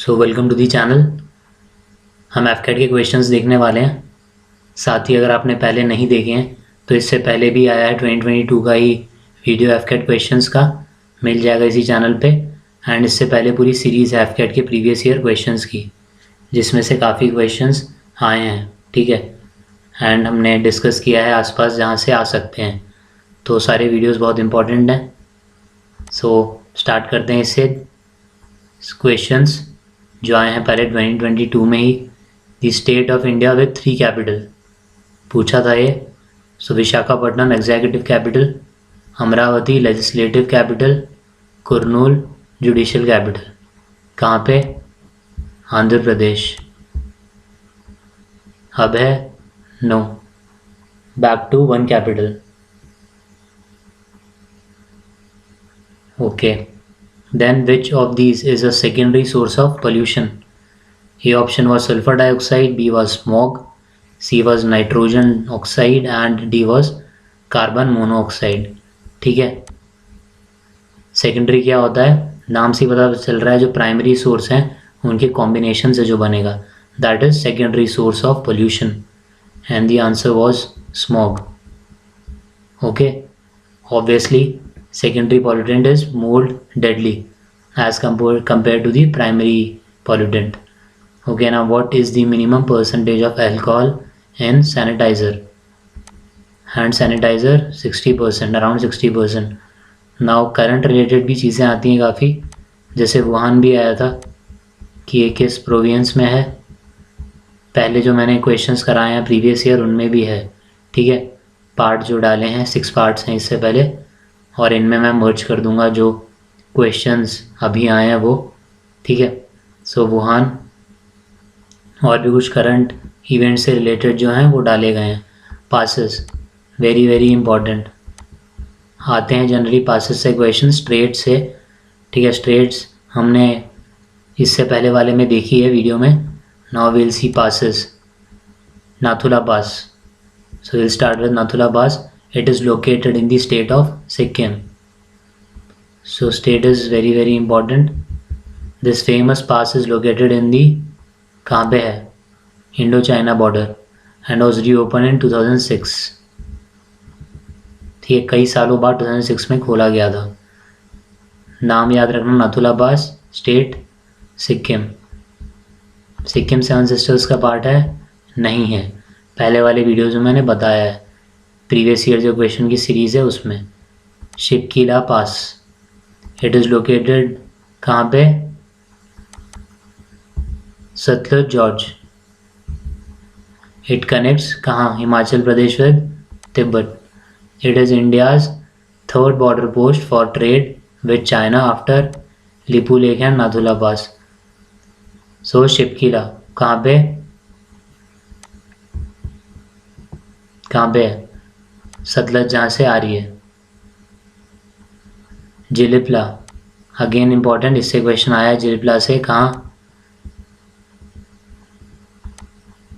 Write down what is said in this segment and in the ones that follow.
So welcome to the channel. हम AFCAT के questions देखने वाले हैं। साथ ही अगर आपने पहले नहीं देखे हैं तो इससे पहले भी आया है 2022 का ही वीडियो एफकेट क्वेश्चंस का, मिल जाएगा इसी चैनल पे। एंड इससे पहले पूरी सीरीज़ है एफकेट के प्रीवियस ईयर क्वेश्चंस की, जिसमें से काफ़ी क्वेश्चंस आए हैं, ठीक है। एंड हमने डिस्कस किया है आसपास जहाँ से आ सकते हैं, तो सारे वीडियोज़ बहुत इंपॉर्टेंट हैं। सो स्टार्ट करते हैं इससे। क्वेश्चंस जो आए हैं पहले 2022 में ही। The state of India with 3 capital पूछा था ये। So Visakhapatnam executive capital, Amaravati legislative capital, Kurnool judicial capital. कहाँ पे? आंध्र प्रदेश। अब है no, back to 1 capital. Okay, then which of these is a secondary source of pollution? A option was sulfur dioxide, B was smog, C was nitrogen oxide and D was carbon monoxide। ठीक है, secondary क्या होता है? नाम से पता चल रहा है जो प्राइमरी सोर्स हैं उनके कॉम्बिनेशन से जो बनेगा, that is secondary source of pollution. And the answer was smog. Okay, obviously secondary pollutant is more deadly as compared to the primary pollutant। Okay, now what is the minimum percentage of alcohol in sanitizer? Hand sanitizer 60%, around 60%। now current related भी चीज़ें आती हैं काफ़ी, जैसे Wuhan भी आया था कि ये किस प्रोविंस में है। पहले जो मैंने क्वेश्चंस कराए हैं प्रीवियस ईयर उनमें भी है, ठीक है। पार्ट जो डाले हैं 6 पार्ट्स हैं इससे पहले, और इनमें मैं मर्ज कर दूंगा जो क्वेश्चंस अभी आए हैं वो, ठीक है। सो वुहान और भी कुछ करंट इवेंट से रिलेटेड जो हैं वो डाले गए हैं। पासेस वेरी वेरी इंपॉर्टेंट आते हैं जनरली पासेस से क्वेश्चन, स्ट्रेट से, ठीक है। स्ट्रेट्स हमने इससे पहले वाले में देखी है वीडियो में। Now will see passes. Nathula pass, so will start with Nathula pass. It is located in the state of Sikkim. So state is very very important. This famous pass is located in the, कहाँ पे है? Indo China border, and was reopen in 2006। ठीक है, कई सालों बाद 2006 में खोला गया था। नाम याद रखना, नाथुला पास, स्टेट सिक्किम। सिक्किम 7 सिस्टर्स का पार्ट है? नहीं है, पहले वाले वीडियोज़ में मैंने बताया है, प्रीवियस ईयर जो क्वेश्चन की सीरीज़ है उसमें। Shipkila pass, it is located कहाँ पे? सतलुज जॉर्ज। इट कनेक्ट्स कहाँ? Himachal Pradesh with Tibet. It is India's 3rd border post for trade with China after Lipu Lekh and Nathula pass. So Shipkila कहाँ पे? कहाँ पे है? सतलज जहाँ से आ रही है। जिलिपला अगेन इंपॉर्टेंट, इससे क्वेश्चन आया है जिलिपला से, कहाँ?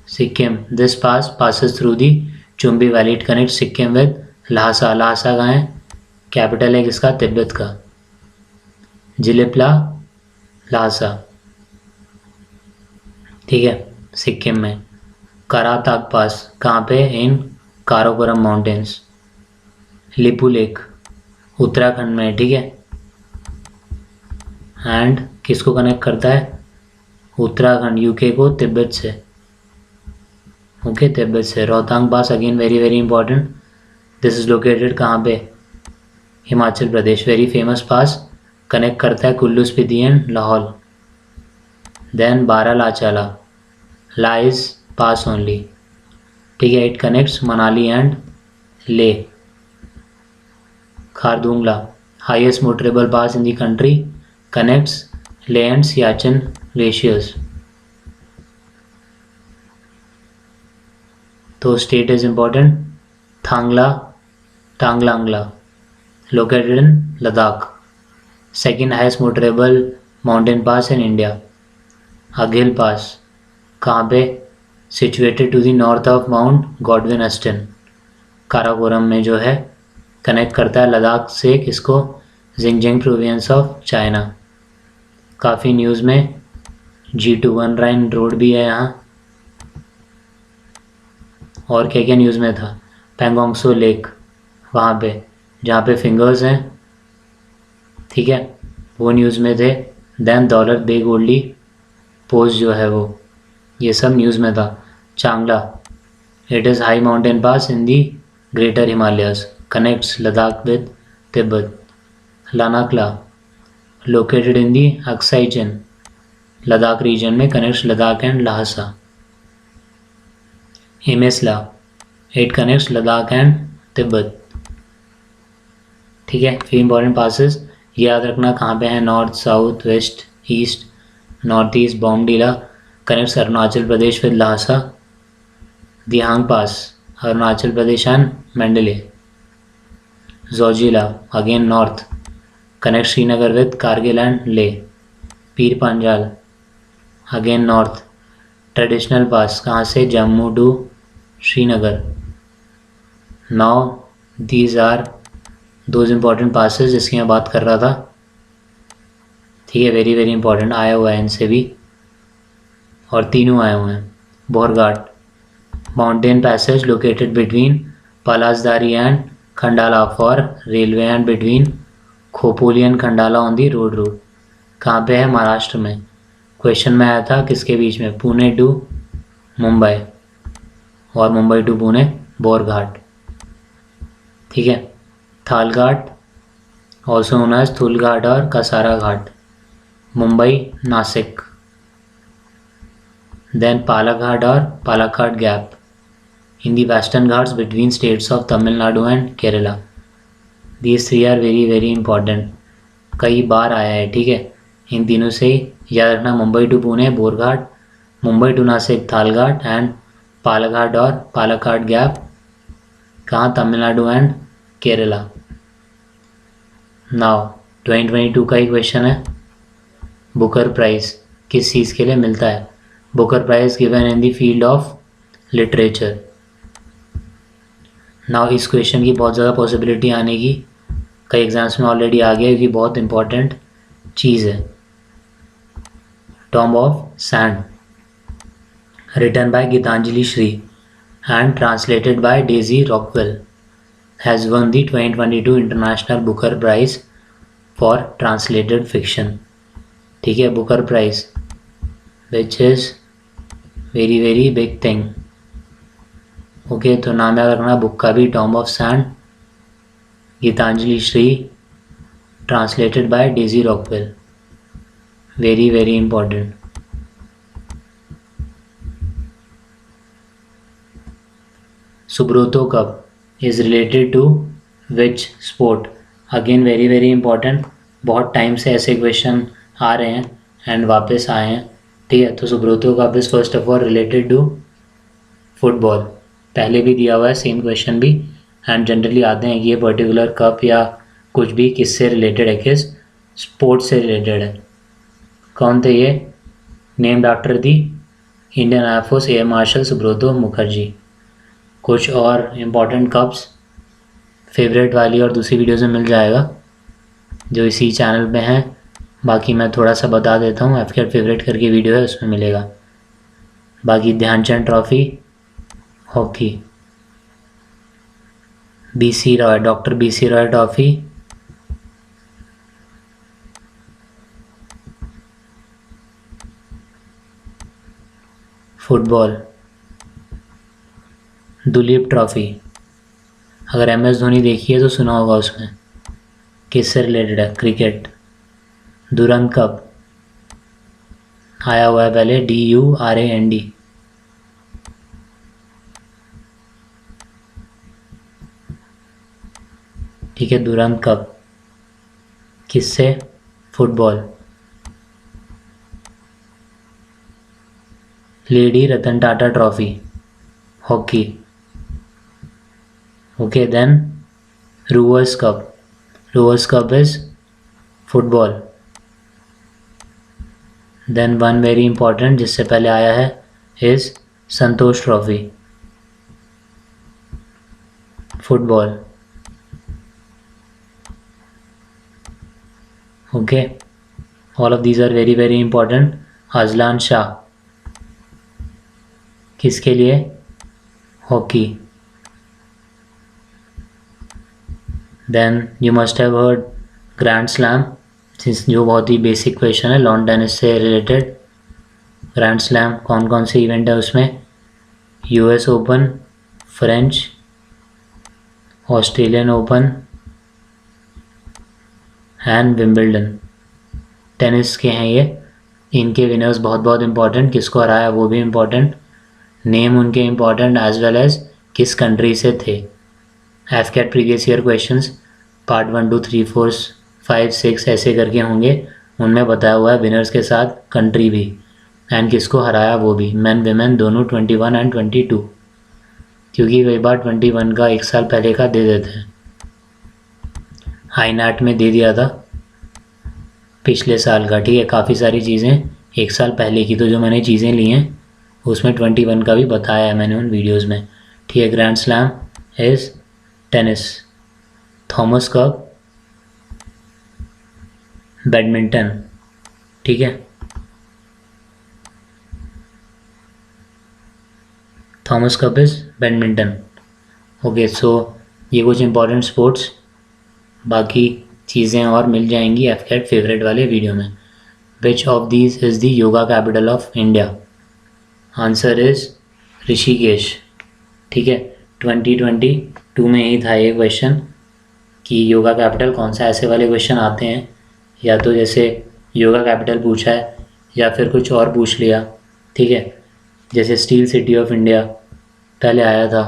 Sikkim. This pass passes through the Chumbi valley. It connect Sikkim with Lhasa. Lhasa कहाँ है? कैपिटल है किसका? तिब्बत का। जिलिपला ल्हासा, ठीक है, सिक्किम में। कराताक पास कहाँ पे? इन काराकोरम माउंटेन्स। लिपू लेक उत्तराखंड में, ठीक है। एंड किसको कनेक्ट करता है? उत्तराखंड, यूके को तिब्बत से। ओके, तिब्बत से। Rohtang pass again very very important. This is located कहाँ पे? Himachal Pradesh. Very famous pass, connect करता है Kullu Spiti and Lahaul. Then Baralachala, La is pass only, ठीक है। It connects Manali and Leh. Khardungla, highest motorable pass in the country, connects Leh and Siachen glaciers. तो state is important. Thangla, Taglangla, located in Ladakh. Second highest motorable mountain pass in India. Aghil पास कहाँ पे? Situated to the north of Mount Godwin Austen, Karakoram में जो है। Connect करता है लद्दाख से किसको? Xinjiang province of China. काफ़ी न्यूज़ में G2 राइन रोड भी है यहाँ। और क्या क्या न्यूज़ में था, पैंगोंग सो लेक वहाँ पे जहाँ पे फिंगर्स हैं, ठीक है, वो न्यूज़ में थे। देन दौलत बेग ओल्डी पोस्ट जो है वो, ये सब न्यूज़ में था। Changla, it is high mountain pass in the greater Himalayas, connects Ladakh with Tibet. Lanakla, located in the Aksai Chin, Ladakh region में, connects Ladakh and Lhasa. Imisla, it connects Ladakh and Tibet. ठीक है, फिर इंपॉर्टेंट पासेस याद रखना कहाँ पे है, north, south, west, east. North east Bomdila connects Arunachal Pradesh with Lhasa. Dihang pass, Arunachal Pradesh and Mandalay. Zojila, again north, connect Srinagar with Kargil and Leh. Pir Panjal, again north, traditional pass कहाँ से, Jammu to Srinagar. Now these are those important passes जिसकी मैं बात कर रहा था। ठीक है, वेरी वेरी इंपॉर्टेंट, आया हुआ है इनसे भी, और तीनों आए हुए हैं। Borghat, mountain passage located between Palasdari and Khandala for railway and between Khopoli and Khandala on the road route. कहाँ पे है, महाराष्ट्र में। क्वेश्चन में आया था किसके बीच में, पुणे टू मुंबई और मुंबई टू पुणे, बोरघाट। ठीक है, Thalghat also known as Thulghat और कसारा घाट, मुंबई नासिक। देन पालाघाट और Palakkad gap in the Western Ghats between states of Tamil Nadu and Kerala. These three are very very important, कई बार आया है। ठीक है, इन तीनों से याद रखना, Mumbai to Pune Borghat, Mumbai to Nashik Thalghat and Palghat और पालाकाड गैप कहाँ, तमिलनाडु एंड केरला। नाउ 2022 का ही क्वेश्चन है, बुकर प्राइज किस चीज़ के लिए मिलता है। Booker Prize given in the field of literature. Now इस क्वेश्चन की बहुत ज़्यादा पॉसिबिलिटी आने की, कई एग्जाम्स में ऑलरेडी आ गया, क्योंकि बहुत इंपॉर्टेंट चीज़ है। Tomb of Sand, written by Geetanjali Shree and translated by Daisy Rockwell, has won the 2022 International Booker Prize for translated fiction. ठीक है, Booker Prize which is very very big thing. Okay, तो नाम याद रखना बुक का भी, Tomb of Sand, Geetanjali Shree, translated by Daisy Rockwell, very very important. Subroto Cup is related to which sport, again very very important, बहुत time से ऐसे question आ रहे हैं एंड वापस आए हैं। ठीक है, तो Subroto Cup is first of all related to football, पहले भी दिया हुआ है सेम क्वेश्चन भी, एंड जनरली आते हैं कि ये पर्टिकुलर कप या कुछ भी किससे रिलेटेड है, किस स्पोर्ट से रिलेटेड है। कौन थे ये, named after the Indian air force air marshal Subroto Mukherjee. कुछ और इम्पॉर्टेंट कप्स फेवरेट वाली और दूसरी वीडियोज़ में मिल जाएगा जो इसी चैनल पे हैं। बाकी मैं थोड़ा सा बता देता हूँ, एफकेट फेवरेट करके वीडियो है उसमें मिलेगा। बाकी Dhyanchand trophy hockey, BC Roy, doctor BC Roy trophy football, Duleep trophy, अगर MS धोनी देखिए तो सुना होगा उसमें, किससे रिलेटेड है, क्रिकेट। दुरंत कप आया हुआ है पहले, DURAND, ठीक है, दुरंत कप किससे, football. Lady Ratan Tata trophy hockey. Okay, then Rovers cup, Rovers cup is football. Then one very important जिससे पहले आया है is Santosh trophy, football. Okay, all of these are very very important, Azlan Shah, किसके लिए? Hockey. Then you must have heard grand slam, जो बहुत ही basic question है लॉन टेनिस से रिलेटेड। ग्रैंड स्लैम कौन कौन से इवेंट है उसमें? US open, French, Australian open and Wimbledon. Tennis के हैं ये। इनके विनर्स बहुत बहुत इंपॉर्टेंट, किसको हराया वो भी इंपॉर्टेंट, नेम उनके इंपॉर्टेंट एज वेल एज किस कंट्री से थे। AFCAT previous year questions part 1 2 3 4 5 6 ऐसे करके होंगे, उनमें बताया हुआ है विनर्स के साथ कंट्री भी एंड किसको हराया वो भी, मैन विमेन दोनों 21 एंड 22, क्योंकि कई बार 21 का एक साल पहले का दे देते हैं। आईनैट में दे दिया था पिछले साल का, ठीक है। काफ़ी सारी चीज़ें एक साल पहले की, तो जो मैंने चीज़ें ली हैं उसमें 21 का भी बताया है मैंने उन वीडियोस में, ठीक है। Grand slam is tennis. Thomas cup badminton, ठीक है। Thomas cup is badminton. Okay, so ये कुछ इंपॉर्टेंट स्पोर्ट्स, बाकी चीज़ें और मिल जाएंगी एफ कैट फेवरेट वाले वीडियो में। Which of these is the yoga capital of India? Answer is Rishikesh, ठीक है। 2022 में ही था ये क्वेश्चन कि योगा कैपिटल कौन सा। ऐसे वाले क्वेश्चन आते हैं, या तो जैसे योगा कैपिटल पूछा है या फिर कुछ और पूछ लिया, ठीक है। जैसे स्टील सिटी ऑफ इंडिया पहले आया था,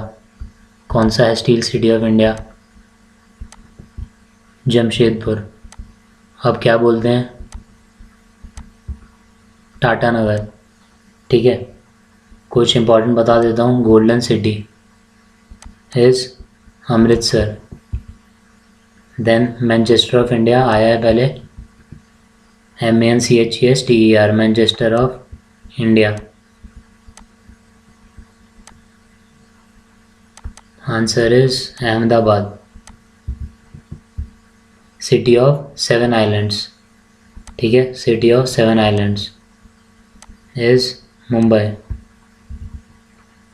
कौन सा है steel city of India? Jamshedpur. अब क्या बोलते हैं? टाटा नगर, ठीक है। कुछ इंपॉर्टेंट बता देता हूँ, golden city is Amritsar. Then Manchester of India आया है पहले, MANCHESTER, Manchester of India. Answer is Ahmedabad. City of 7 islands, ठीक है, city of 7 islands is Mumbai.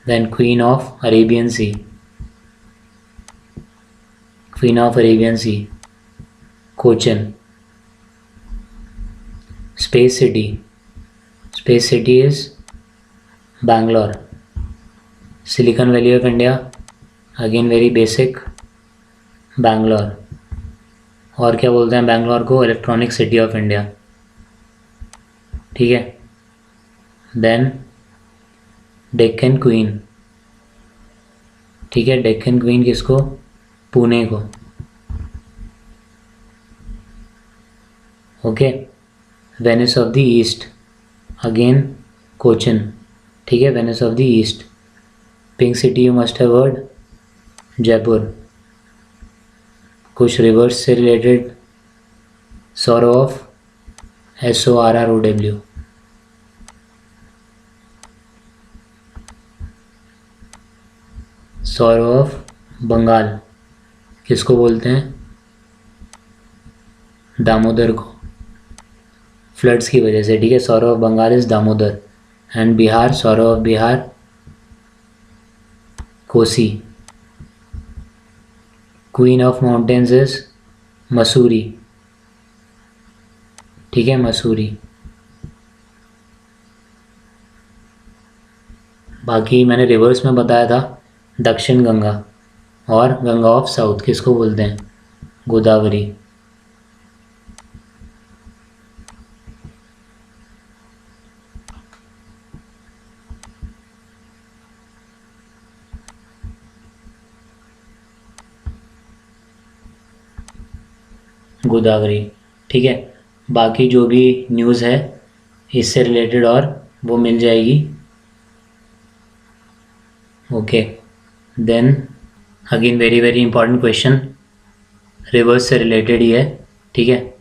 Then queen of Arabian Sea, queen of Arabian Sea Cochin. Space city, space city is Bangalore. Silicon valley of India, again very basic, Bangalore. और क्या बोलते हैं बैंगलोर को? Electronic city of India, ठीक है। Then Deccan queen, ठीक है। Deccan queen किसको? पुणे को, okay. Venice of the east, again Cochin, ठीक है, Venice of the east. Pink city you must have heard, Jaipur. कुछ रिवर्स से रिलेटेड, सौरव, SORROW, सौरव बंगाल किसको बोलते हैं? दामोदर को, फ्लड्स की वजह से, ठीक है। Sorrow Bengal is Damodar. And Bihar, sorrow Bihar Kosi. Queen of mountains is Mussoorie, ठीक है, मसूरी। बाकी मैंने रिवर्स में बताया था, दक्षिण गंगा और गंगा ऑफ साउथ किसको बोलते हैं? गोदावरी। गोदावरी, ठीक है। बाकी जो भी न्यूज़ है इससे रिलेटेड और वो मिल जाएगी, okay. Then again very very important question, rivers से रिलेटेड ही है, ठीक है।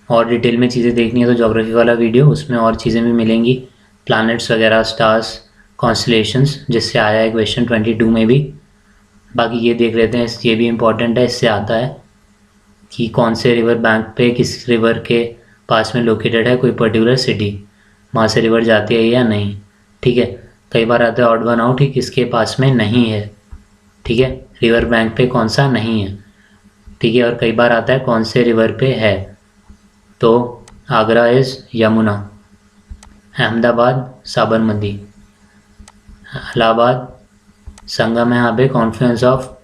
और डिटेल में चीज़ें देखनी है तो ज्योग्राफी वाला वीडियो, उसमें और चीज़ें भी मिलेंगी, प्लैनेट्स वगैरह, स्टार्स, कॉन्स्टलेशंस, जिससे आया है क्वेश्चन 22 में भी। बाकी ये देख लेते हैं, ये भी इम्पॉर्टेंट है, इससे आता है कि कौन से रिवर बैंक पे किस रिवर के पास में लोकेटेड है कोई पर्टिकुलर सिटी। वहाँ से रिवर जाती है या नहीं, ठीक है। कई बार आता है ऑड वन आउट, किसके पास में नहीं है, ठीक है, रिवर बैंक पे कौन सा नहीं है, ठीक है। और कई बार आता है कौन से रिवर पे है, तो आगरा इज़ यमुना, अहमदाबाद साबरमती, इलाहाबाद संगम है यहाँ पे, confluence of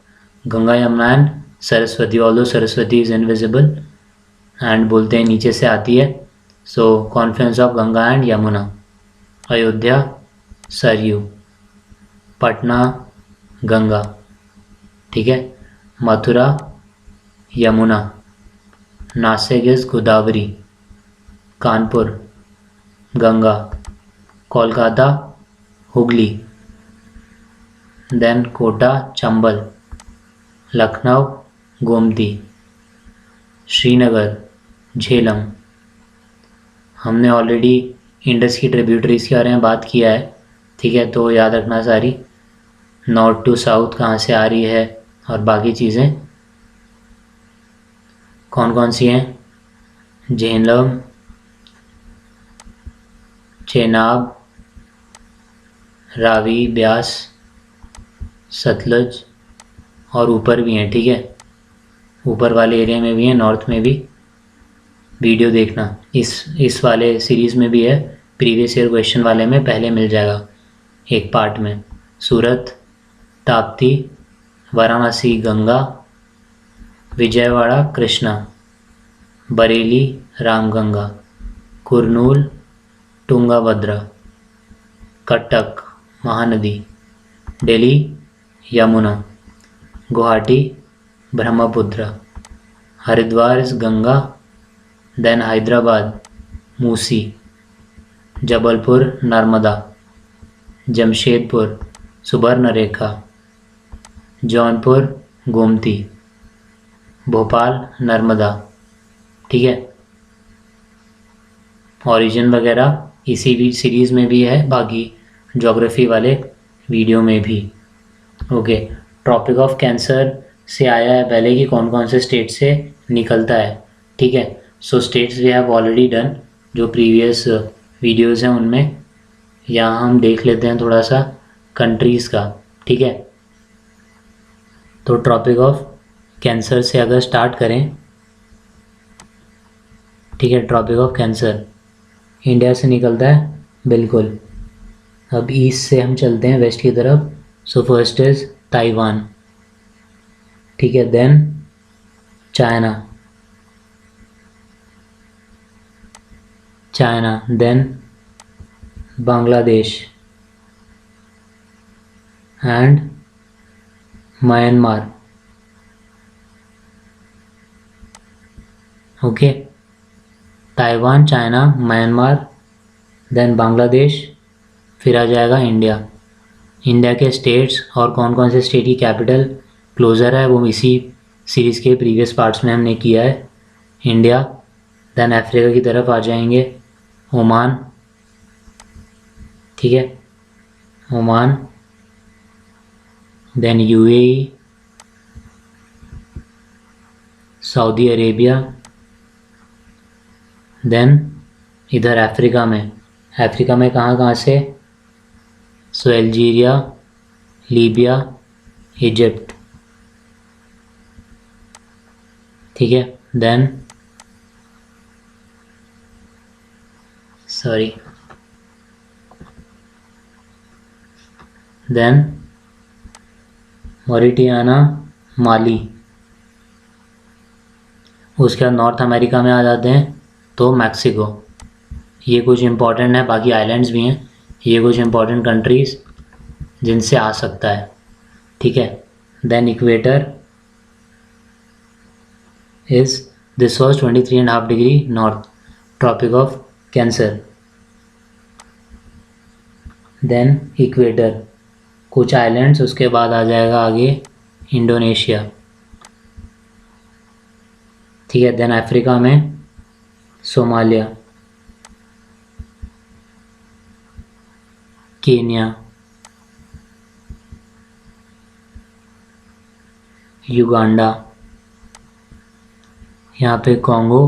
Ganga Yamuna and Saraswati, although Saraswati is invisible and बोलते हैं नीचे से आती है, so confluence of Ganga and Yamuna. Ayodhya Saryu, Patna Ganga, ठीक है। Mathura Yamuna, Nashik is Godavari, Kanpur Ganga, Kolkata Hooghly, then Kota Chambal, Lucknow Gomti, Srinagar Jhelum. हमने ऑलरेडी इंडस की ट्रिब्यूटरीज के बारे में बात किया है, ठीक है, तो याद रखना सारी, नॉर्थ टू साउथ कहाँ से आ रही है और बाकी चीज़ें कौन कौन सी हैं, झेलम, चेनाब, रावी, ब्यास, सतलुज, और ऊपर भी हैं, ठीक है, ऊपर वाले एरिया में भी हैं, नॉर्थ में भी। वीडियो देखना, इस वाले सीरीज़ में भी है, प्रीवियस ईयर क्वेश्चन वाले में पहले मिल जाएगा एक पार्ट में। सूरत ताप्ती, वाराणसी गंगा, विजयवाड़ा कृष्णा, बरेली रामगंगा, कुरनूल तुंगाभद्रा, कटक महानदी, दिल्ली यमुना, गुवाहाटी ब्रह्मपुत्र, हरिद्वार इस गंगा, देन हैदराबाद मूसी, जबलपुर नर्मदा, जमशेदपुर सुबर्णरेखा, जौनपुर गोमती, भोपाल नर्मदा, ठीक है। ओरिजिन वगैरह इसी भी सीरीज़ में भी है, बाकी ज्योग्राफी वाले वीडियो में भी। ओके, ट्रॉपिक ऑफ कैंसर से आया है पहले कि कौन कौन से स्टेट से निकलता है, ठीक है। So states we have already done, जो प्रीवियस वीडियोज़ हैं उनमें। यहाँ हम देख लेते हैं थोड़ा सा कंट्रीज़ का, ठीक है। तो ट्रॉपिक ऑफ कैंसर से अगर स्टार्ट करें, ठीक है, ट्रॉपिक ऑफ कैंसर इंडिया से निकलता है, बिल्कुल। अब ईस्ट से हम चलते हैं वेस्ट की तरफ। सो फर्स्ट इज़ ताइवान, ठीक है, then China, then Bangladesh and Myanmar, okay. Taiwan, China, Myanmar, then Bangladesh, फिर आ जाएगा इंडिया। इंडिया के स्टेट्स और कौन कौन से स्टेट की कैपिटल क्लोज़र है वो इसी सीरीज़ के प्रीवियस पार्ट्स में हमने किया है। इंडिया, देन अफ्रीका की तरफ आ जाएंगे, ओमान, ठीक है, Oman, then UAE, Saudi Arabia, then इधर अफ्रीका में कहाँ से, सो अल्जीरिया, लीबिया, इजिप्ट, ठीक है, देन मॉरिटानिया, माली। उसके बाद नॉर्थ अमेरिका में आ जाते हैं तो मैक्सिको। ये कुछ इम्पोर्टेंट है, बाकी आइलैंड्स भी हैं, ये कुछ इम्पोर्टेंट कंट्रीज़ जिनसे आ सकता है, ठीक है। Then equator is this was 23.5 degree north, tropic of cancer. Then equator, कुछ आइलैंड्स, उसके बाद आ जाएगा आगे इंडोनेशिया, ठीक है। देन अफ्रीका में सोमालिया, केन्या, युगांडा, यहाँ पे Congo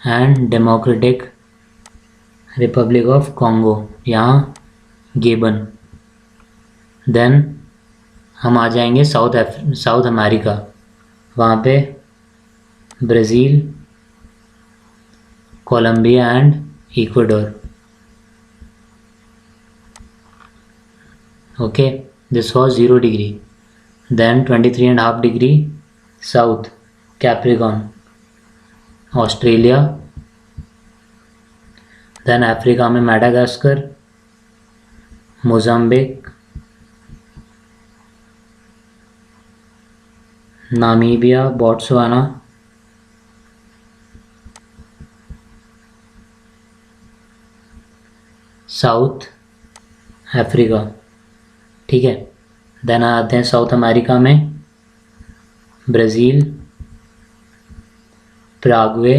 and Democratic Republic of Congo, यहाँ गेबन। देन हम आ जाएंगे साउथ अमेरिका, वहाँ पे Brazil, Colombia and Ecuador. Okay, this was 0 degree. Then 23.5 degree south, Capricorn, Australia. Then Africa में Madagascar, Mozambique, Namibia, Botswana, South Africa. ठीक है, then आते हैं साउथ अमेरिका में Brazil, Paraguay,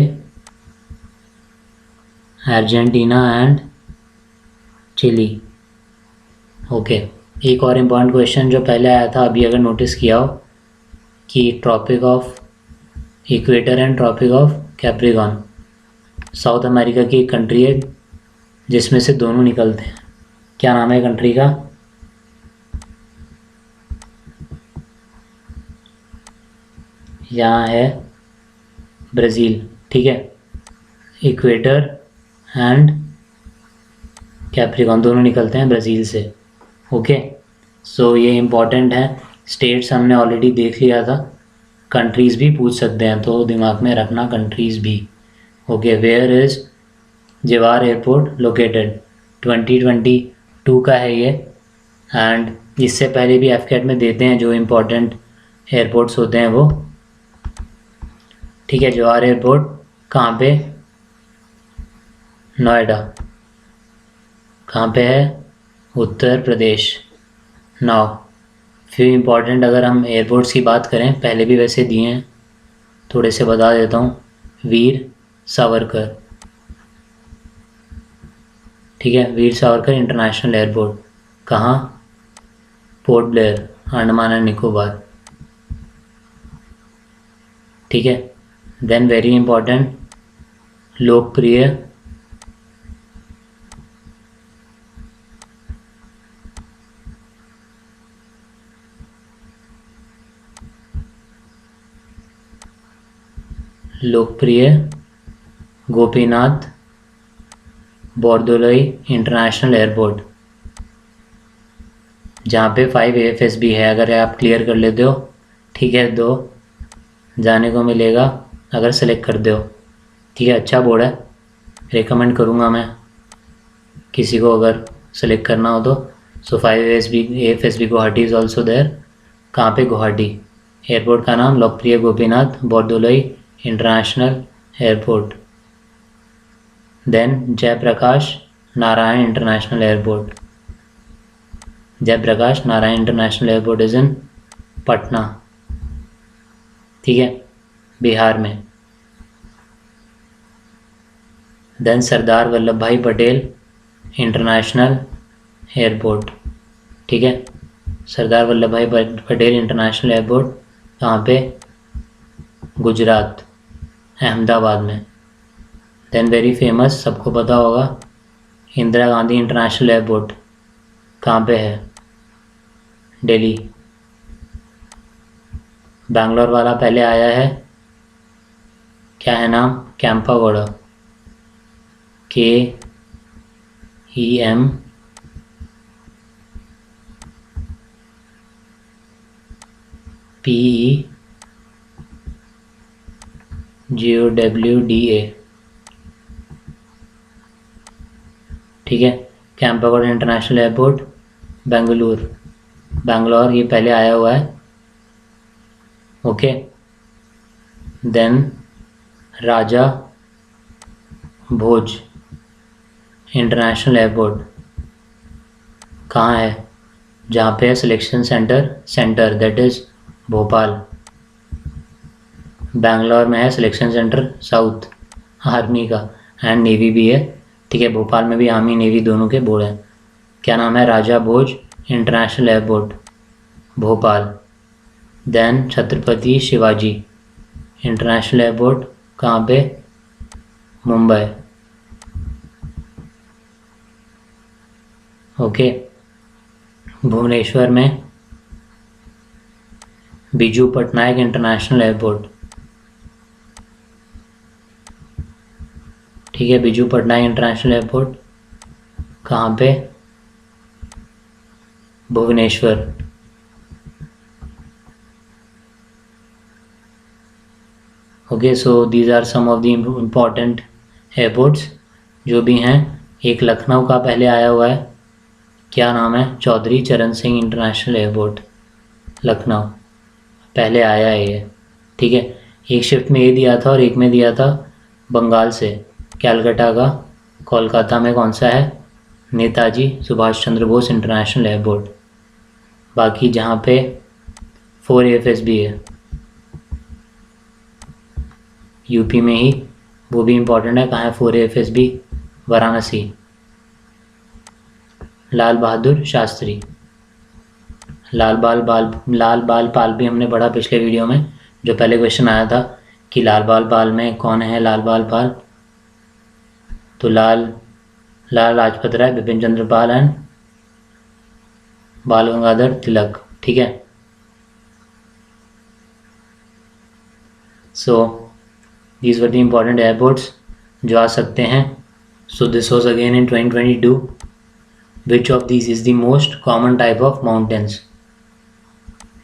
Argentina and Chile. Okay, एक और इम्पॉर्टेंट क्वेश्चन जो पहले आया था, अभी अगर नोटिस किया हो कि tropic of equator and tropic of Capricorn, South America की एक कंट्री है जिसमें से दोनों निकलते हैं। क्या नाम है कंट्री का? यहाँ है ब्राज़ील। ठीक है, इक्वेटर एंड कैप्रिकॉन दोनों निकलते हैं ब्राज़ील से। ओके, सो ये इम्पॉर्टेंट है। स्टेट्स हमने ऑलरेडी देख लिया था, कंट्रीज़ भी पूछ सकते हैं, तो दिमाग में रखना कंट्रीज़ भी। ओके, वेयर इज़ जवार एयरपोर्ट लोकेटेड? 2022 का है ये, एंड इससे पहले भी एफकेट में देते हैं जो इम्पोर्टेंट एयरपोर्ट्स होते हैं वो। ठीक है, जवाहर एयरपोर्ट कहाँ पे? नोएडा। कहाँ पे है? उत्तर प्रदेश। नाउ फिर इम्पॉर्टेंट, अगर हम एयरपोर्ट्स की बात करें, पहले भी वैसे दिए हैं, थोड़े से बता देता हूँ। वीर सावरकर, ठीक है, वीर सावरकर इंटरनेशनल एयरपोर्ट। कहाँ? Port Blair, Andaman and Nicobar. ठीक है, देन वेरी इंपॉर्टेंट, लोकप्रिय गोपीनाथ बोरदोलोई इंटरनेशनल एयरपोर्ट, जहाँ पे 5 AFS भी है। अगर आप क्लियर कर लेते हो, ठीक है, 2 जाने को मिलेगा अगर सेलेक्ट कर दो। ठीक है, अच्छा बोर्ड है, रिकमेंड करूँगा मैं किसी को अगर सेलेक्ट करना हो तो। सो 5 AFS भी गुवाहाटी इज़ ऑल्सो देयर। कहाँ पे? गुवाहाटी। एयरपोर्ट का नाम Lokpriya Gopinath Bordoloi international airport. Then Jayaprakash Narayan international airport. Jayaprakash Narayan international airport is in Patna, ठीक है, बिहार में। देन सरदार वल्लभ भाई पटेल इंटरनेशनल एयरपोर्ट, ठीक है, सरदार वल्लभ भाई पटेल इंटरनेशनल एयरपोर्ट कहाँ पे? गुजरात, अहमदाबाद में। देन वेरी फेमस, सबको पता होगा, इंदिरा गांधी इंटरनेशनल एयरपोर्ट कहाँ पे है? दिल्ली। बैंगलोर वाला पहले आया है, क्या है नाम? कैंपागोड़ा, KEM PEGOWDA, ठीक है, कैंपागोड़ा इंटरनेशनल एयरपोर्ट बैंगलोर, ये पहले आया हुआ है। ओके, देन राजा भोज इंटरनेशनल एयरपोर्ट कहाँ है? जहाँ पे है selection centre that is Bhopal. Bangalore में है सिलेक्शन सेंटर साउथ आर्मी का, एंड नेवी भी है। ठीक है, भोपाल में भी आर्मी नेवी दोनों के बोर्ड हैं। क्या नाम है? Raja Bhoj international airport, Bhopal. Then Chhatrapati Shivaji international airport कहाँ पे? मुंबई। ओके, भुवनेश्वर में बिजू पटनायक इंटरनेशनल एयरपोर्ट। ठीक है, बिजू पटनायक इंटरनेशनल एयरपोर्ट कहाँ पे? Bhubaneswar. Okay, so these are some of the important airports जो भी हैं। एक लखनऊ का पहले आया हुआ है, क्या नाम है? चौधरी चरण सिंह इंटरनेशनल एयरपोर्ट, लखनऊ पहले आया है ये। ठीक है, एक शिफ्ट में ये दिया था और एक में दिया था बंगाल से, कैलकाटा का। कोलकाता में कौन सा है? Netaji Subhash Chandra Bose international airport. बाकी जहाँ पे 4AFS भी है यूपी में ही, वो भी इम्पोर्टेंट है। कहाँ है 4AFS भी? वाराणसी। लाल बहादुर शास्त्री, लाल बाल पाल भी हमने पढ़ा पिछले वीडियो में, जो पहले क्वेश्चन आया था कि लाल बाल पाल में कौन है लाल बाल पाल। तो लाल लाजपत राय, बिपिन चंद्र पाल एंड बाल गंगाधर तिलक। ठीक है, so these were the important airports जो आ सकते हैं। So this was again in 2022। Which of this is the most common type of mountains?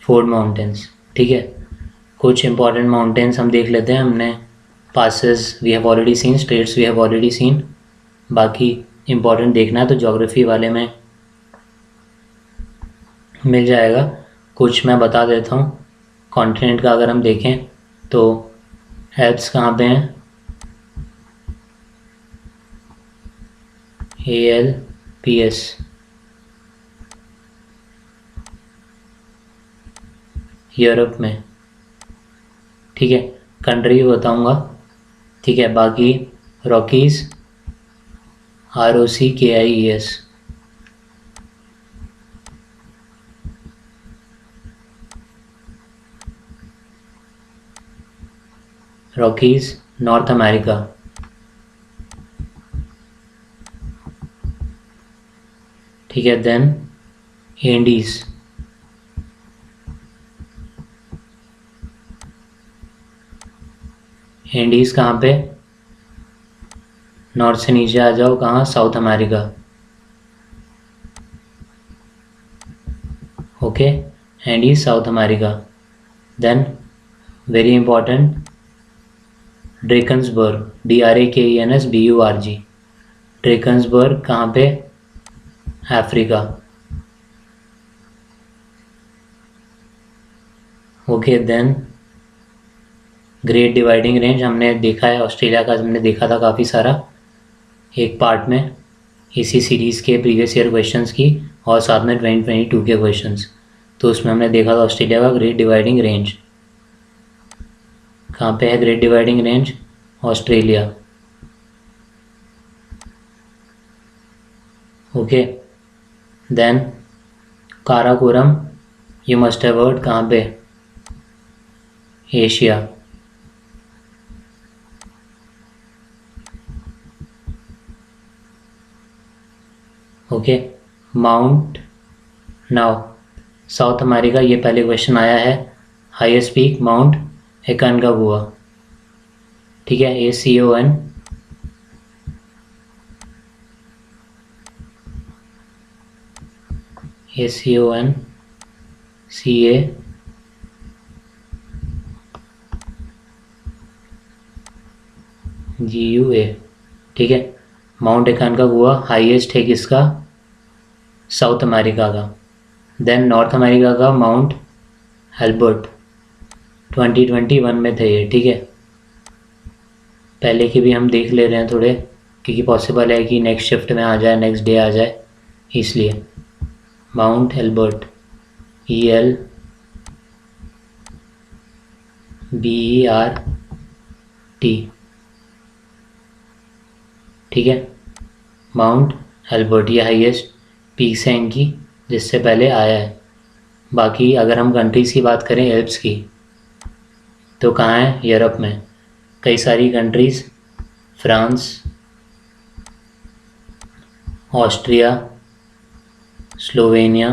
Ford mountains. ठीक है, कुछ इंपॉर्टेंट माउंटेन्स हम देख लेते हैं। हमने passes we have already seen, states we have already seen. बाकी इंपॉर्टेंट देखना है तो ज्योग्राफी वाले में मिल जाएगा। कुछ मैं बता देता हूँ। कॉन्टिनेंट का अगर हम देखें तो एल्प्स कहाँ पे हैं? ALPS, यूरोप में। ठीक है, कंट्री बताऊंगा। ठीक है, बाकी Rockies ROCKIES, Rockies north America. ठीक है, देन एंडीज, एंडीज कहाँ पे? नॉर्थ से नीचे आ जाओ, कहाँ? South America. Okay, Andes South America. Then very important Drakensberg, DRAKENSBURG, Drakensberg कहाँ पे? Africa. Okay, then Great Dividing Range हमने देखा है, ऑस्ट्रेलिया का हमने देखा था काफ़ी सारा एक पार्ट में, इसी सीरीज़ के प्रीवियस ईयर क्वेश्चंस की और साथ में 2022 के क्वेश्चंस। तो उसमें हमने देखा था ऑस्ट्रेलिया का ग्रेट डिवाइडिंग रेंज। कहाँ पे है Great Dividing Range? Australia. Okay, then Karakoram, you must have heard, कहाँ पे? Asia. Okay, mount now South America, ये पहले क्वेश्चन आया है। Highest peak Mount Aconcagua. ठीक है, ACON, CAGUA। ठीक है, माउंट एकानकागुआ हाईएस्ट है किसका? साउथ अमेरिका का। देन नॉर्थ अमेरिका का माउंट एल्बर्ट, 2021 में थे ये। ठीक है, पहले के भी हम देख ले रहे हैं थोड़े, क्योंकि पॉसिबल है कि नेक्स्ट शिफ्ट में आ जाए, नेक्स्ट डे आ जाए, इसलिए माउंट एल्बर्ट, ELBERT। ठीक है, माउंट एल्बर्ट ये हाईएस्ट पीक्स हैं इनकी, जिससे पहले आया है। बाकी अगर हम कंट्रीज़ की बात करें एल्प्स की, तो कहाँ है? यूरोप में कई सारी countries, France, Austria, Slovenia,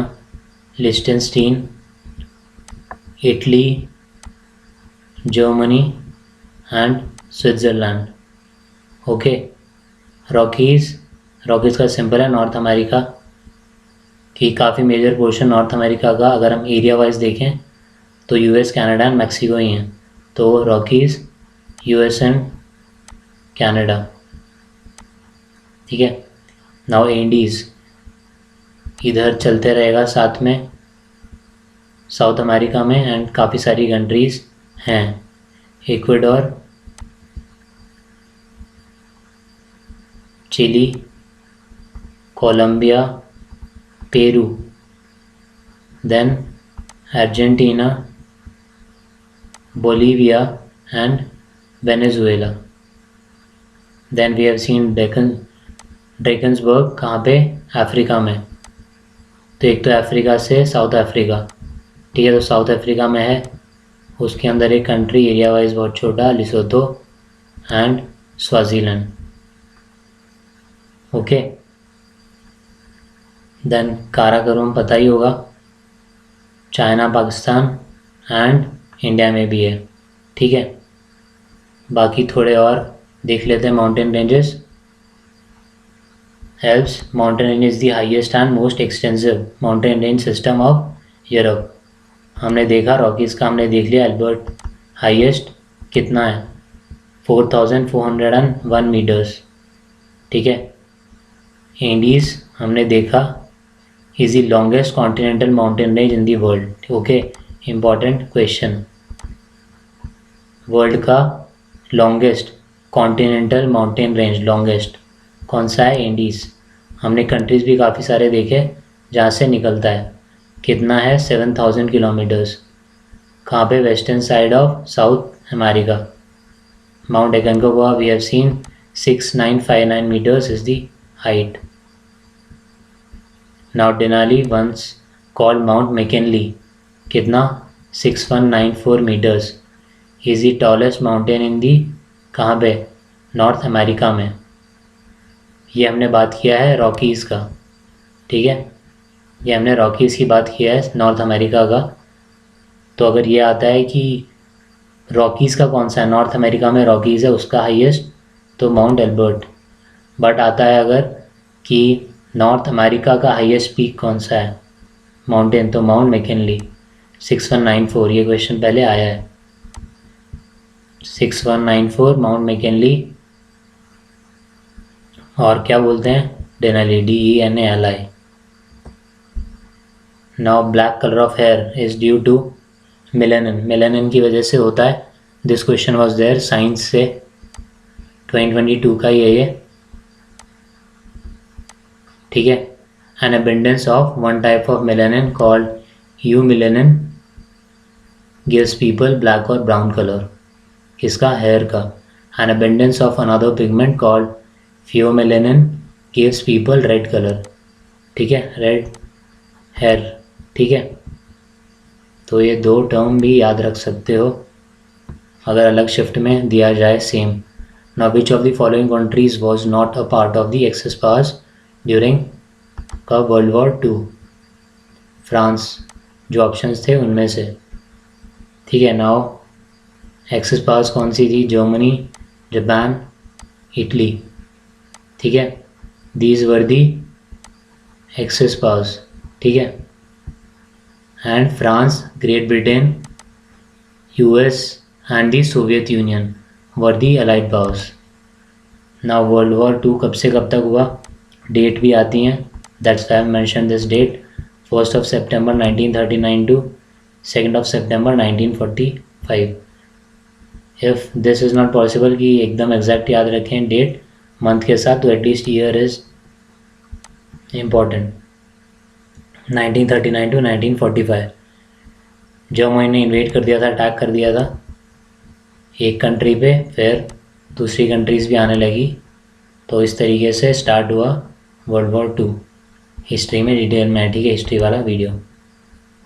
Liechtenstein, Italy, Germany and Switzerland. Okay, Rockies का सिंबल है नॉर्थ अमेरिका की। काफ़ी मेजर पोर्शन नॉर्थ अमेरिका का अगर हम एरिया वाइज देखें तो यूएस, कनाडा एंड मैक्सिको ही हैं। तो रॉकीज़, यूएस एंड कनाडा। ठीक है, नाउ एंडीज़ इधर चलते रहेगा साथ में साउथ अमेरिका में, एंड काफ़ी सारी कंट्रीज़ हैं। Ecuador, Chile, Colombia, Peru, then Argentina, Bolivia and Venezuela. Then we have seen Drakensberg, कहाँ पे? अफ्रीका में। तो एक तो अफ्रीका से साउथ अफ्रीका, ठीक है, तो साउथ अफ्रीका में है। उसके अंदर एक कंट्री एरिया वाइज बहुत छोटा, Lesotho and Swaziland. Okay, then Karakoram पता ही होगा, चाइना, पाकिस्तान एंड इंडिया में भी है। ठीक है, बाकी थोड़े और देख लेते हैं। Mountain ranges. Alps mountain range is the highest and most extensive mountain range system of Europe. हमने देखा रॉकीज़ का, हमने देख लिया। एल्बर्ट हाईएस्ट कितना है? 4401 मीटर्स। ठीक है, एंडीज़ हमने देखा is the longest continental mountain range in the world. Okay, important question, world का longest continental mountain range longest कौन सा है? एंडीज़। हमने कंट्रीज़ भी काफ़ी सारे देखे जहाँ से निकलता है। कितना है? 7000 किलोमीटर्स। कहाँ पे? Western side of South America. Mount Aconcagua we have seen 6959 metres is the height. Now Denali once called Mount McKinley, कितना? 6194 metres is the tallest mountain in the, कहाँ पे? नॉर्थ अमेरिका में। ये हमने बात किया है रॉकीज़ का। ठीक है, ये हमने रॉकीज़ की बात किया है नॉर्थ अमेरिका का। तो अगर ये आता है कि रॉकीज़ का कौन सा है, नॉर्थ अमेरिका में रॉकीज़ है उसका हाईएस्ट, तो माउंट एल्बर्ट। बट आता है अगर कि नॉर्थ अमेरिका का हाईएस्ट पीक कौन सा है माउंटेन, तो माउंट मैकिनली 6194। ये क्वेश्चन पहले आया है, 6194 माउंट मैकिनली। और क्या बोलते हैं? Denali, DENALI। Now black colour of hair is due to melanin, melanin की वजह से होता है। This question was there science से 2022 का ही है ये। ठीक है, an abundance of one type of melanin called eumelanin gives people black और ब्राउन कलर। किसका? हेयर का। An abundance of another pigment called pheomelanin gives people red colour. ठीक है, रेड हेयर। ठीक है, तो ये दो टर्म भी याद रख सकते हो अगर अलग शिफ्ट में दिया जाए same. Now which of the following countries was not a part of the axis powers during का वर्ल्ड वॉर 2? फ्रांस, जो ऑप्शंस थे उनमें से। ठीक है, नाउ एक्सेस पावर्स कौन सी थी? Germany, Japan, Italy. ठीक है, these were the axis powers. ठीक है, and France, Great Britain, US and the Soviet Union were the allied powers. Now world war 2 कब से कब तक हुआ? डेट भी आती हैं, that's why I mention this date. 1 सितंबर 1939 टू 2 सितंबर 1945। If this is not possible कि एकदम एग्जैक्ट याद रखें डेट मंथ के साथ, तो at least year is important. 1939 to 1945 Germany ने इन्वेट कर दिया था, अटैक कर दिया था एक कंट्री पे, फिर दूसरी कंट्रीज़ भी आने लगी। तो इस तरीके से स्टार्ट हुआ वर्ल्ड वॉर 2। हिस्ट्री में डिटेल में है, ठीक है, हिस्ट्री वाला video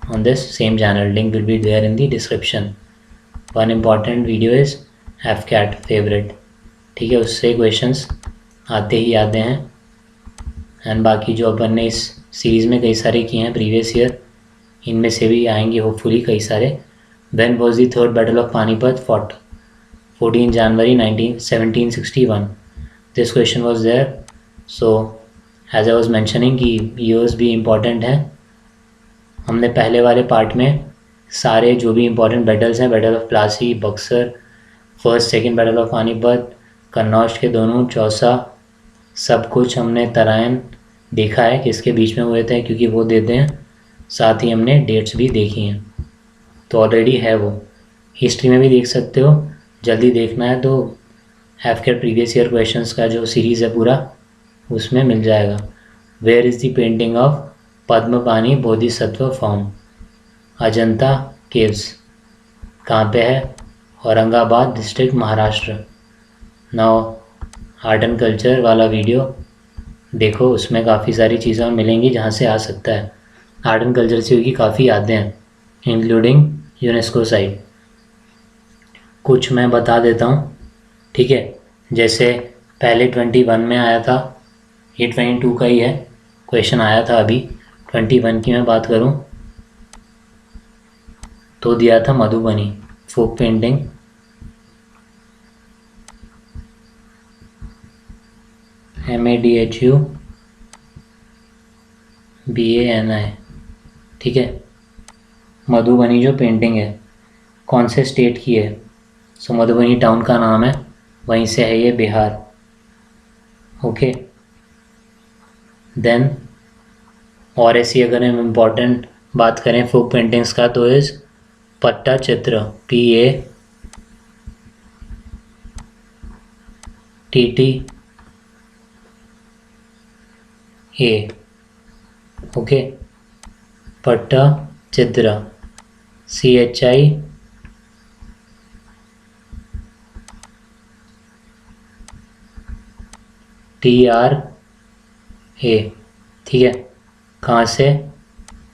on this same channel, link will be there in the description. One important video is FCAT favourite. ठीक है, उससे क्वेश्चंस आते ही आते हैं। एंड बाकी जो अपन ने इस सीरीज़ में कई सारे किए हैं प्रीवियस ईयर, इनमें से भी आएंगे होपफुली कई सारे। When was the third battle of Panipat fought? 14 January 1761। This question was there. So as I was mentioning कि ईयर्स भी इम्पॉर्टेंट हैं। हमने पहले वाले पार्ट में सारे जो भी इम्पोर्टेंट बैटल्स हैं, battle of Plassey, Buxar, first second battle of Panipat, Kannauj के दोनों, चौसा, सब कुछ हमने तराइन देखा है किसके बीच में हुए थे, क्योंकि वो देते हैं। साथ ही हमने डेट्स भी देखी हैं, तो ऑलरेडी है वो। हिस्ट्री में भी देख सकते हो, जल्दी देखना है तो एफकेट प्रीवियस ईयर क्वेश्चंस का जो सीरीज़ है पूरा, उसमें मिल जाएगा। Where is the painting of Padmapani Bodhisattva found? Ajanta caves. कहाँ पे है? Aurangabad district, Maharashtra. Now art and culture वाला वीडियो देखो, उसमें काफ़ी सारी चीज़ें मिलेंगी जहाँ से आ सकता है। आर्ट एंड कल्चर से की काफ़ी यादें हैं, इंक्लूडिंग यूनेस्को साइट। कुछ मैं बता देता हूँ, ठीक है। जैसे पहले 21 में आया था, ये 22 का ही है, क्वेश्चन आया था अभी। 21 की मैं बात करूँ तो दिया था मधुबनी फोक पेंटिंग, MADHUBANI, ठीक है। मधुबनी जो पेंटिंग है कौन से स्टेट की है? सो मधुबनी टाउन का नाम है, वहीं से है ये, बिहार। ओके, देन और ऐसी अगर हम इम्पोर्टेंट बात करें फोक पेंटिंग्स का तो इस Pattachitra, PATTA, okay. Pattachitra, CHITRA, ठीक है। कहाँ से?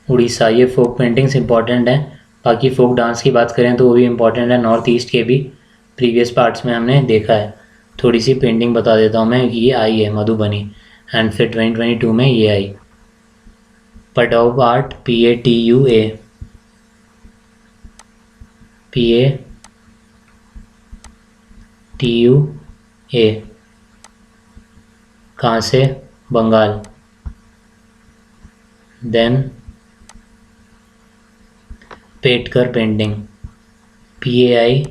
उड़ीसा। ये फोक पेंटिंग्स इंपॉर्टेंट हैं। बाकी फोक डांस की बात करें तो वो भी इम्पॉर्टेंट है, नॉर्थ ईस्ट के भी प्रीवियस पार्ट्स में हमने देखा है। थोड़ी सी पेंटिंग बता देता हूँ मैं कि ये आई है मधुबनी, एंड फिर 2022 में ये आई। पटाउ आर्ट, PATUA, कहाँ से? Bengal. Then Paitkar painting, PAITKAR,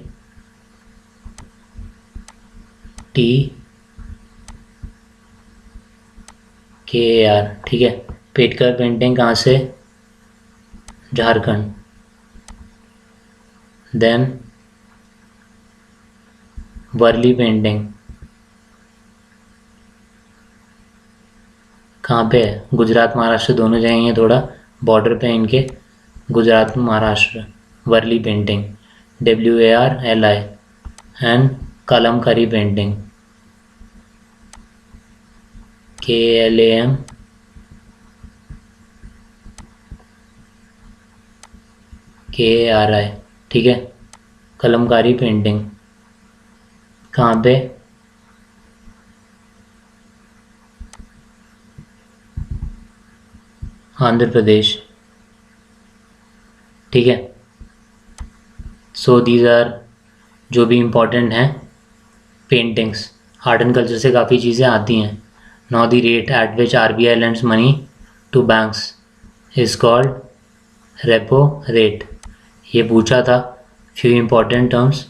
ठीक है। पेटकर पेंटिंग कहाँ से? झारखंड। देन वर्ली पेंटिंग कहाँ पे है? गुजरात महाराष्ट्र दोनों जगह हैं, थोड़ा बॉर्डर पे इनके, Gujarat Maharashtra. Warli painting, WARLI। And Kalamkari painting, KALMKARI, ठीक है। कलमकारी पेंटिंग कहाँ पे? आंध्र प्रदेश, ठीक है। सो दीज आर जो भी इम्पोर्टेंट हैं पेंटिंग्स। आर्ट एंड कल्चर से काफ़ी चीज़ें आती हैं। Now the rate at which RBI lends money to banks is called repo rate. ये पूछा था, फ्यू इम्पोर्टेंट टर्म्स,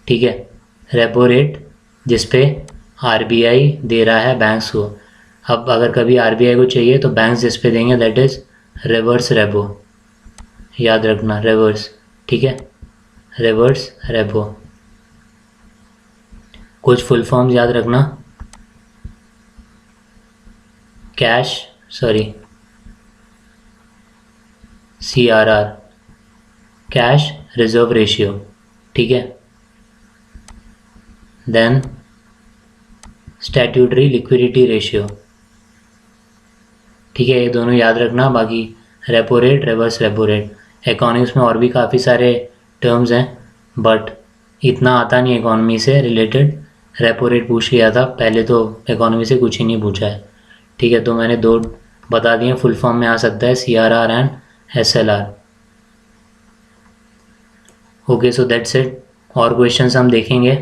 ठीक है। रेपो रेट जिस पे RBI दे रहा है बैंक्स को। अब अगर कभी RBI को चाहिए तो बैंक्स जिस पे देंगे दैट इज़ रिवर्स रेपो, याद रखना, रिवर्स, ठीक है। Reverse repo. कुछ फुल फॉर्म्स याद रखना, CRR, कैश रिजर्व रेशियो, ठीक है। देन स्टैट्यूटरी लिक्विडिटी रेशियो, ठीक है। ये दोनों याद रखना। बाकी repo rate, reverse repo rate. Economics में और भी काफ़ी सारे टर्म्स हैं, बट इतना आता नहीं इकोनॉमी से रिलेटेड। रेपो रेट पूछ लिया था पहले, तो इकोनॉमी से कुछ ही नहीं पूछा है, ठीक है। तो मैंने 2 बता दिए फुल फॉर्म में आ सकता है CRR and SLR। Okay, so that's it. और क्वेश्चंस हम देखेंगे,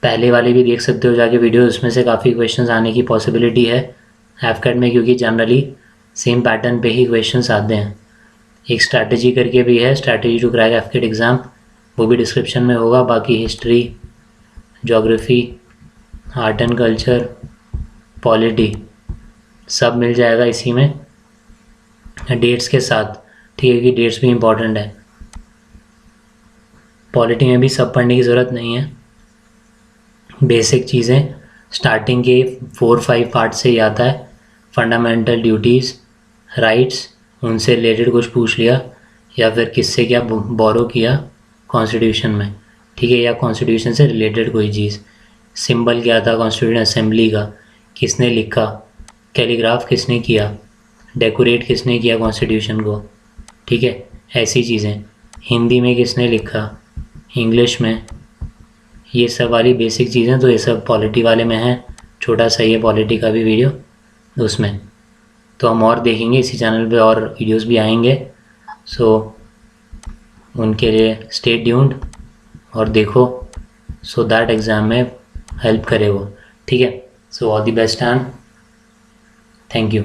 पहले वाले भी देख सकते हो जाके वीडियो, उसमें से काफ़ी क्वेश्चंस आने की पॉसिबिलिटी है एफकैट में, क्योंकि जनरली सेम पैटर्न पे ही क्वेश्चंस आते हैं। एक स्ट्रैटेजी करके भी है, strategy to crack FCAT exam, वो भी डिस्क्रिप्शन में होगा। बाकी history, geography, art and culture, polity, सब मिल जाएगा इसी में डेट्स के साथ। ठीक है, कि डेट्स भी इम्पॉर्टेंट है। पॉलिटी में भी सब पढ़ने की ज़रूरत नहीं है, बेसिक चीज़ें स्टार्टिंग के 4-5 पार्ट से ही आता है। फंडामेंटल ड्यूटीज़, राइट्स, उनसे रिलेटेड कुछ पूछ लिया, या फिर किससे क्या बोरो किया कॉन्स्टिट्यूशन में, ठीक है, या कॉन्स्टिट्यूशन से रिलेटेड कोई चीज़। सिंबल क्या था कॉन्स्टिट्यूशन असेंबली का, किसने लिखा, कैलीग्राफ किसने किया, डेकोरेट किसने किया कॉन्स्टिट्यूशन को, ठीक है, ऐसी चीज़ें। हिंदी में किसने लिखा, इंग्लिश में, ये सब वाली बेसिक चीज़ें। तो ये सब पॉलिटी वाले में है, छोटा सा ये पॉलिटी का भी वीडियो उसमें। तो हम और देखेंगे इसी चैनल पे, और वीडियोस भी आएंगे, सो उनके लिए स्टे ट्यून्ड और देखो, सो दैट एग्ज़ाम में हेल्प करे वो। ठीक है, so all the best and thank you.